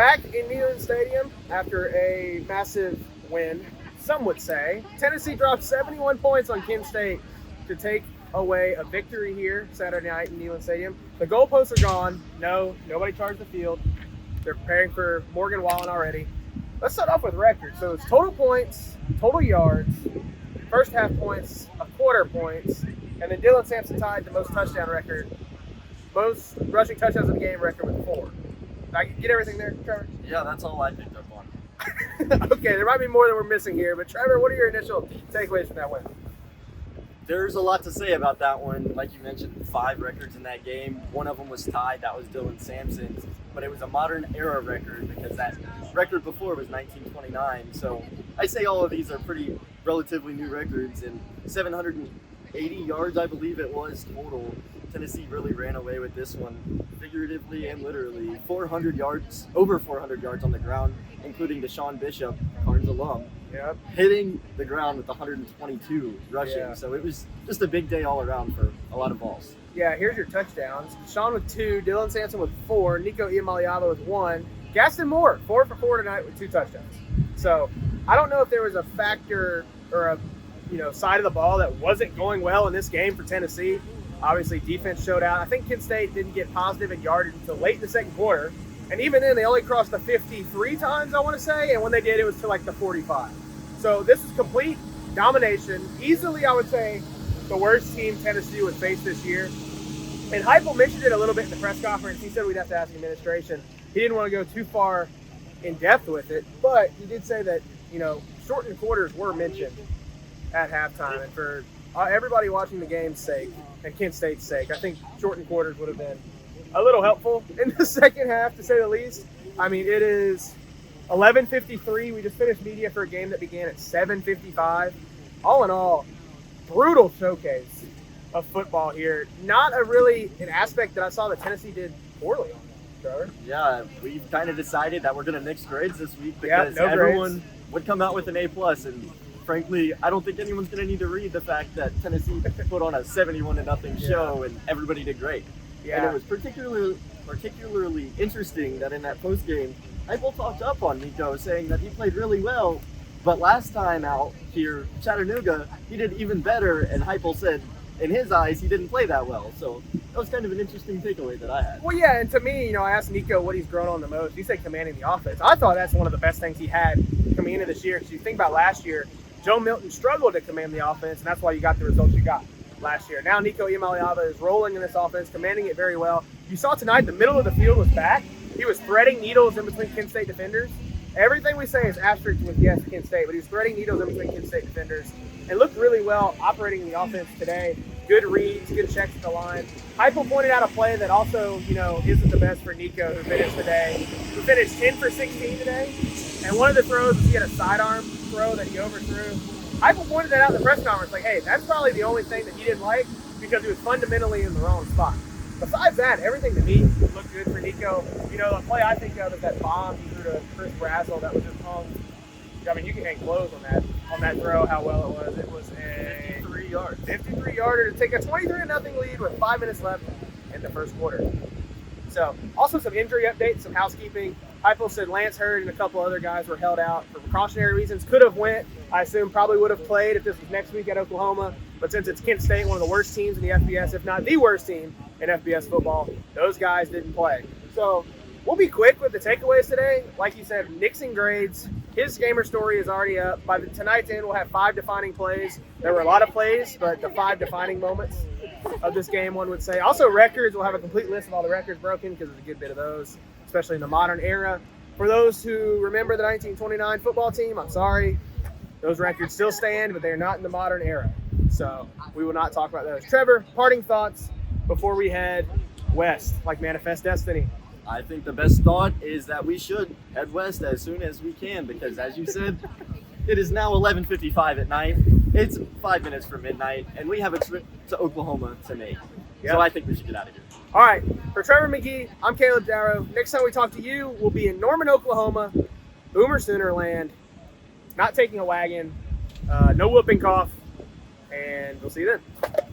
Back in Neyland Stadium after a massive win, some would say. Tennessee dropped 71 points on Kent State to take away a victory here Saturday night in Neyland Stadium. The goalposts are gone. No, nobody charged the field. They're preparing for Morgan Wallen already. Let's start off with records. So it's total points, total yards, first half points, a quarter points, and then Dylan Sampson tied the most touchdown record, most rushing touchdowns in the game record with 4. Did I get everything there, Trevor? Yeah, that's all I picked up on. Okay, there might be more than we're missing here, but Trevor, what are your initial takeaways from that win? There's a lot to say about that one. Like you mentioned, 5 records in that game. One of them was tied. That was Dylan Sampson's. But it was a modern era record because that record before was 1929. So I say all of these are pretty relatively new records. And 780 yards, I believe it was, total. Tennessee really ran away with this one, figuratively and literally. 400 yards, over 400 yards on the ground, including Deshaun Bishop, Carnes alum. Yep. Hitting the ground with 122 rushing. Yeah. So it was just a big day all around for a lot of balls. Yeah, here's your touchdowns. Sean with 2, Dylan Sampson with 4, Nico Iamaleava with 1, Gaston Moore, 4 for 4 tonight with 2 touchdowns. So I don't know if there was a factor or a side of the ball that wasn't going well in this game for Tennessee. Obviously, defense showed out. I think Kent State didn't get positive in yardage until late in the second quarter. And even then, they only crossed the 53 times, I want to say. And when they did, it was to like the 45. So this is complete domination. Easily, I would say, the worst team Tennessee would face this year. And Heupel mentioned it a little bit in the press conference. He said we'd have to ask the administration. He didn't want to go too far in depth with it. But he did say that, shortened quarters were mentioned at halftime. And for everybody watching the game's sake and Kent State's sake, I think shortened quarters would have been a little helpful in the second half, to say the least. I mean, it is 11:53. We just finished media for a game that began at 7:55. All in all, brutal showcase of football here. Not an aspect that I saw that Tennessee did poorly on, Trevor. Yeah, we've kind of decided that we're going to mix grades this week because no everyone grades. would come out with an A+. And frankly, I don't think anyone's going to need to read the fact that Tennessee put on a 71-0 show and everybody did great. Yeah. And it was particularly interesting that in that postgame, Heupel talked up on Nico, saying that he played really well, but last time out here, Chattanooga, he did even better, and Heupel said, in his eyes, he didn't play that well. So that was kind of an interesting takeaway that I had. Well, yeah, and to me, I asked Nico what he's grown on the most. He said commanding the offense. I thought that's one of the best things he had coming into this year. Because you think about last year, Joe Milton struggled to command the offense, and that's why you got the results you got last year. Now Nico Iamaleava is rolling in this offense, commanding it very well. You saw tonight the middle of the field was back. He was threading needles in between Kent State defenders. Everything we say is asterisk with yes, Kent State, but he was threading needles in between Kent State defenders and looked really well operating the offense today. Good reads, good checks at the line. Heupel pointed out a play that also, isn't the best for Nico, who finished today. Who finished 10 for 16 today. And one of the throws was he had a sidearm throw that he overthrew. Heupel pointed that out in the press conference, like, hey, that's probably the only thing that he didn't like because he was fundamentally in the wrong spot. Besides that, everything to me looked good for Nico. The play I think of is that bomb he threw to Chris Brazzell that was just hung. I mean, you can hang clothes on that throw, how well it was. It was a 53-yarder to take a 23-0 lead with 5 minutes left in the first quarter. So, also some injury updates, some housekeeping. Heupel said Lance Hurd and a couple other guys were held out for precautionary reasons. Could have went. I assume probably would have played if this was next week at Oklahoma. But since it's Kent State, one of the worst teams in the FBS, if not the worst team in FBS football, those guys didn't play. So we'll be quick with the takeaways today. Like you said, nixing grades. His gamer story is already up. By tonight's end, we'll have 5 defining plays. There were a lot of plays, but the 5 defining moments of this game, one would say. Also, records. We'll have a complete list of all the records broken because there's a good bit of those, especially in the modern era. For those who remember the 1929 football team, I'm sorry. Those records still stand, but they're not in the modern era. So we will not talk about those. Trevor, parting thoughts before we head west, like Manifest Destiny. I think the best thought is that we should head west as soon as we can because, as you said, it is now 11:55 at night. It's 5 minutes from midnight, and we have a trip to Oklahoma to make. Yep. So I think we should get out of here. All right. For Trevor McGee, I'm Caleb Jarreau. Next time we talk to you, we'll be in Norman, Oklahoma, Boomer Sooner land. Not taking a wagon, no whooping cough, and we'll see you then.